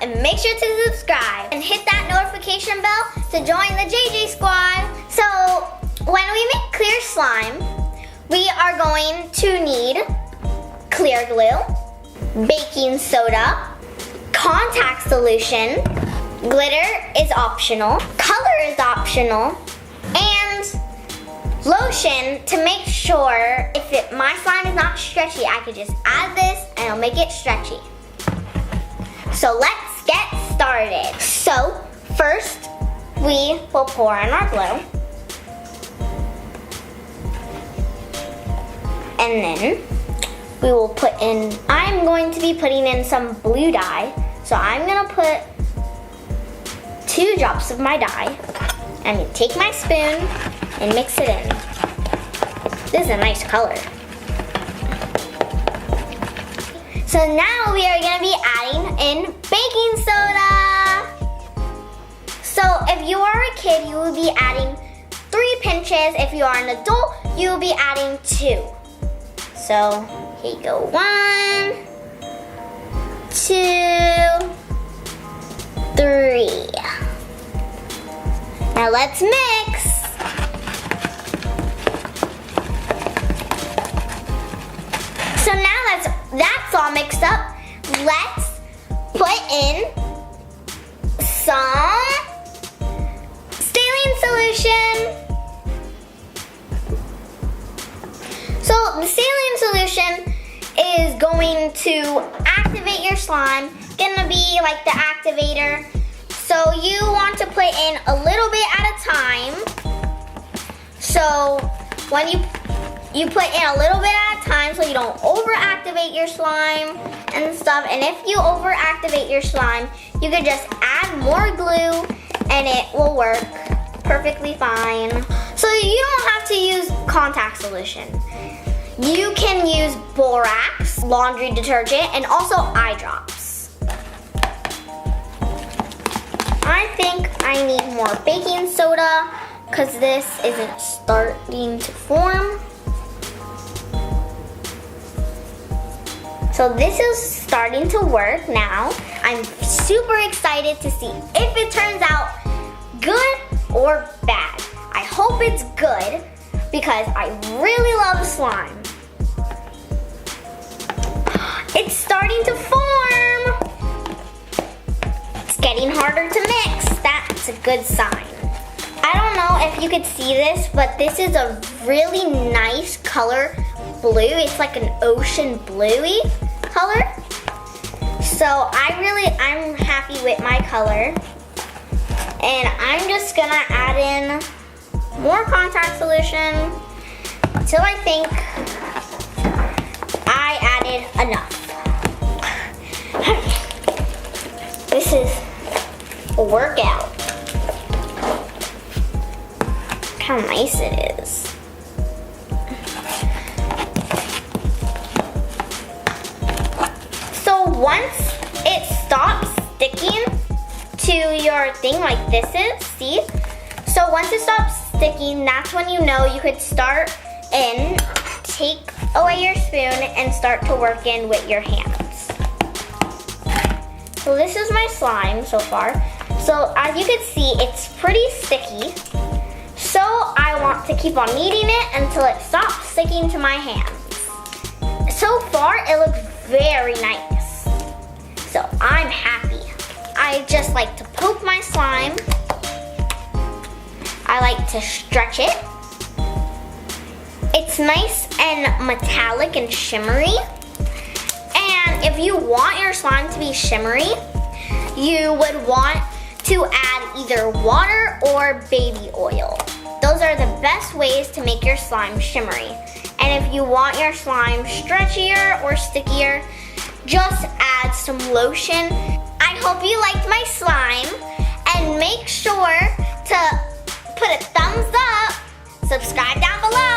and make sure to subscribe and hit that notification bell to join the JJ squad. So when we make clear slime, we are going to need clear glue, baking soda, contact solution, glitter is optional, color is optional, and lotion to make sure if my slime is not stretchy, I could just add this and it'll make it stretchy. So let's get started. So first, we will pour in our glue. And then we will put in, I'm going to be putting in some blue dye. So I'm gonna put 2 drops of my dye. I'm gonna take my spoon and mix it in. This is a nice color. So now we are gonna be adding in baking soda. So if you are a kid, you will be adding 3 pinches. If you are an adult, you will be adding 2. So here you go, 1, 2, 3. Now let's mix. So now that's all mixed up. Let's put in some saline solution. So the saline solution is going to activate your slime, gonna be like the activator. So you want to put in a little bit at a time. So when you put in a little bit at a time so you don't overactivate your slime and stuff. And if you overactivate your slime, you could just add more glue and it will work perfectly fine. So you don't have to use contact solution. You can use borax, laundry detergent, and also eye drops. I think I need more baking soda because this isn't starting to form. So this is starting to work now. I'm super excited to see if it turns out good or bad. I hope it's good because I really love slime. It's starting to form. It's getting harder to mix. That's a good sign. I don't know if you could see this, but this is a really nice color blue. It's like an ocean bluey color. So I'm happy with my color. And I'm just gonna add in more contact solution until I think I added enough. This is a workout. Look how nice it is. So once it stops sticking to your thing like this is, see? So once it stops sticking, that's when you know you could start and take away your spoon and start to work in with your hands. So this is my slime so far. So as you can see, it's pretty sticky. So I want to keep on kneading it until it stops sticking to my hands. So far, it looks very nice. So I'm happy. I just like to poke my slime. I like to stretch it. It's nice and metallic and shimmery. And if you want your slime to be shimmery, you would want to add either water or baby oil. Those are the best ways to make your slime shimmery. And if you want your slime stretchier or stickier, just add some lotion. I hope you liked my slime, and make sure to put a thumbs up, subscribe down below,